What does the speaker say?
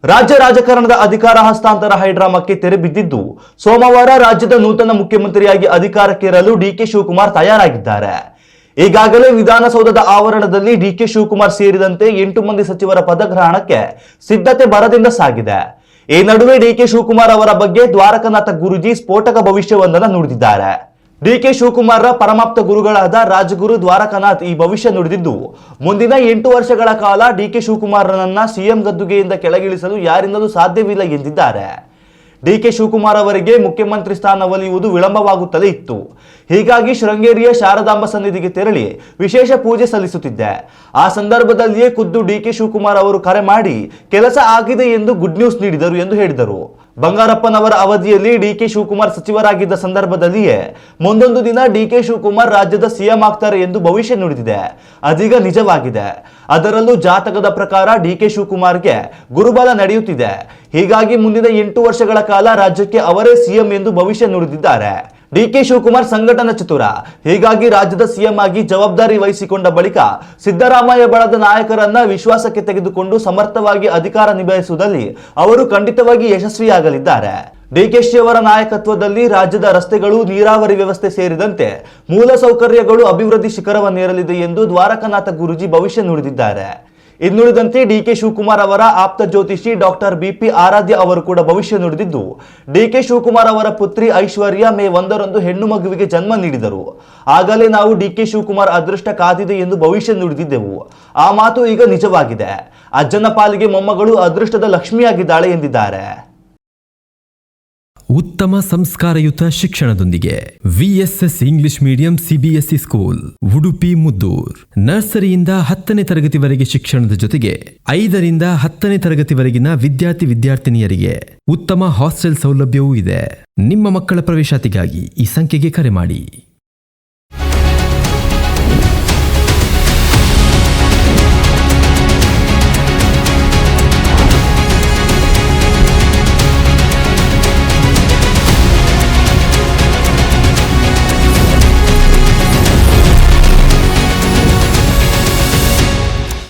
ರಾಜ್ಯ ರಾಜಕಾರಣದ ಅಧಿಕಾರ ಹಸ್ತಾಂತರ ಹೈಡ್ರಾಮಾಕ್ಕೆ ತೆರೆ ಬಿದ್ದಿದ್ದು, ಸೋಮವಾರ ರಾಜ್ಯದ ನೂತನ ಮುಖ್ಯಮಂತ್ರಿಯಾಗಿ ಅಧಿಕಾರಕ್ಕೇರಲು ಡಿಕೆ ಶಿವಕುಮಾರ್ ತಯಾರಾಗಿದ್ದಾರೆ. ಈಗಾಗಲೇ ವಿಧಾನಸೌಧದ ಆವರಣದಲ್ಲಿ ಡಿಕೆ ಶಿವಕುಮಾರ್ ಸೇರಿದಂತೆ 8 ಮಂದಿ ಸಚಿವರ ಪದಗ್ರಹಣಕ್ಕೆ ಸಿದ್ಧತೆ ಭರದಿಂದ ಸಾಗಿದೆ. ಈ ನಡುವೆ ಡಿಕೆ ಶಿವಕುಮಾರ್ ಅವರ ಬಗ್ಗೆ ದ್ವಾರಕನಾಥ ಗುರೂಜಿ ಸ್ಫೋಟಕ ಭವಿಷ್ಯವೊಂದನ್ನು ನುಡಿದಿದ್ದಾರೆ. ಡಿಕೆ ಶಿವಕುಮಾರ್ ಪರಮಾಪ್ತ ಗುರುಗಳಾದ ರಾಜಗುರು ದ್ವಾರಕನಾಥ್ ಈ ಭವಿಷ್ಯ ನುಡಿದಿದ್ದು, ಮುಂದಿನ 8 ವರ್ಷಗಳ ಕಾಲ ಡಿಕೆ ಶಿವಕುಮಾರನನ್ನ ಸಿಎಂ ಗದ್ದುಗೆಯಿಂದ ಕೆಳಗಿಳಿಸಲು ಯಾರಿಂದಲೂ ಸಾಧ್ಯವಿಲ್ಲ ಎಂದಿದ್ದಾರೆ. ಡಿಕೆ ಶಿವಕುಮಾರ್ ಅವರಿಗೆ ಮುಖ್ಯಮಂತ್ರಿ ಸ್ಥಾನ ಒಲಿಯುವುದು ವಿಳಂಬವಾಗುತ್ತಲೇ ಇತ್ತು. ಹೀಗಾಗಿ ಶೃಂಗೇರಿಯ ಶಾರದಾಂಬ ಸನ್ನಿಧಿಗೆ ತೆರಳಿ ವಿಶೇಷ ಪೂಜೆ ಸಲ್ಲಿಸುತ್ತಿದ್ದೆ. ಆ ಸಂದರ್ಭದಲ್ಲಿಯೇ ಖುದ್ದು ಡಿಕೆ ಶಿವಕುಮಾರ್ ಅವರು ಕರೆ ಮಾಡಿ ಕೆಲಸ ಆಗಿದೆ ಎಂದು ಗುಡ್ ನ್ಯೂಸ್ ನೀಡಿದರು ಎಂದು ಹೇಳಿದರು. ಬಂಗಾರಪ್ಪನವರ ಅವಧಿಯಲ್ಲಿ ಡಿಕೆ ಶಿವಕುಮಾರ್ ಸಚಿವರಾಗಿದ್ದ ಸಂದರ್ಭದಲ್ಲಿಯೇ ಮುಂದೊಂದು ದಿನ ಡಿಕೆ ಶಿವಕುಮಾರ್ ರಾಜ್ಯದ ಸಿಎಂ ಆಗ್ತಾರೆ ಎಂದು ಭವಿಷ್ಯ ನುಡಿದಿದೆ. ಅದೀಗ ನಿಜವಾಗಿದೆ. ಅದರಲ್ಲೂ ಜಾತಕದ ಪ್ರಕಾರ ಡಿಕೆ ಶಿವಕುಮಾರ್ಗೆ ಗುರುಬಲ ನಡೆಯುತ್ತಿದೆ. ಹೀಗಾಗಿ ಮುಂದಿನ 8 ವರ್ಷಗಳ ಕಾಲ ರಾಜ್ಯಕ್ಕೆ ಅವರೇ ಸಿಎಂ ಎಂದು ಭವಿಷ್ಯ ನುಡಿದಿದ್ದಾರೆ. ಡಿಕೆ ಶಿವಕುಮಾರ್ ಸಂಘಟನಾ ಚತುರ. ಹೀಗಾಗಿ ರಾಜ್ಯದ ಸಿಎಂ ಆಗಿ ಜವಾಬ್ದಾರಿ ವಹಿಸಿಕೊಂಡ ಬಳಿಕ ಸಿದ್ದರಾಮಯ್ಯ ಬಳಗದ ನಾಯಕರನ್ನ ವಿಶ್ವಾಸಕ್ಕೆ ತೆಗೆದುಕೊಂಡು ಸಮರ್ಥವಾಗಿ ಅಧಿಕಾರ ನಿಭಾಯಿಸುವುದರಲ್ಲಿ ಅವರು ಖಂಡಿತವಾಗಿ ಯಶಸ್ವಿಯಾಗಲಿದ್ದಾರೆ. ಡಿಕೆಶಿ ಅವರ ನಾಯಕತ್ವದಲ್ಲಿ ರಾಜ್ಯದ ರಸ್ತೆಗಳು, ನೀರಾವರಿ ವ್ಯವಸ್ಥೆ ಸೇರಿದಂತೆ ಮೂಲಸೌಕರ್ಯಗಳು ಅಭಿವೃದ್ಧಿ ಶಿಖರವನ್ನೇರಲಿದೆ ಎಂದು ದ್ವಾರಕನಾಥ ಗುರೂಜಿ ಭವಿಷ್ಯ ನುಡಿದಿದ್ದಾರೆ. ಇನ್ನುಳಿದಂತೆ ಡಿಕೆ ಶಿವಕುಮಾರ್ ಅವರ ಆಪ್ತ ಜ್ಯೋತಿಷಿ ಡಾಕ್ಟರ್ ಬಿಪಿ ಆರಾಧ್ಯ ಅವರು ಕೂಡ ಭವಿಷ್ಯ ನುಡಿದಿದ್ದು, ಡಿಕೆ ಶಿವಕುಮಾರ್ ಅವರ ಪುತ್ರಿ ಐಶ್ವರ್ಯ ಮೇ 1ರಂದು ಹೆಣ್ಣು ಮಗುವಿಗೆ ಜನ್ಮ ನೀಡಿದರು. ಆಗಲೇ ನಾವು ಡಿಕೆ ಶಿವಕುಮಾರ್ ಅದೃಷ್ಟ ಕಾದಿದೆ ಎಂದು ಭವಿಷ್ಯ ನುಡಿದಿದ್ದೆವು. ಆ ಮಾತು ಈಗ ನಿಜವಾಗಿದೆ. ಅಜ್ಜನ ಪಾಲಿಗೆ ಮೊಮ್ಮಗಳು ಅದೃಷ್ಟದ ಲಕ್ಷ್ಮಿಯಾಗಿದ್ದಾಳೆ ಎಂದಿದ್ದಾರೆ. ಉತ್ತಮ ಸಂಸ್ಕಾರಯುತ ಶಿಕ್ಷಣದೊಂದಿಗೆ VSS English medium CBSE school Udupi Muddur. ನರ್ಸರಿಯಿಂದ 10ನೇ ತರಗತಿವರೆಗೆ ಶಿಕ್ಷಣದ ಜೊತೆಗೆ 5ರಿಂದ 10ನೇ ತರಗತಿವರೆಗಿನ ವಿದ್ಯಾರ್ಥಿನಿಯರಿಗೆ ಉತ್ತಮ ಹಾಸ್ಟೆಲ್ ಸೌಲಭ್ಯವೂ ಇದೆ. ನಿಮ್ಮ ಮಕ್ಕಳ ಪ್ರವೇಶಾತಿಗಾಗಿ ಈ ಸಂಖ್ಯೆಗೆ ಕರೆ ಮಾಡಿ.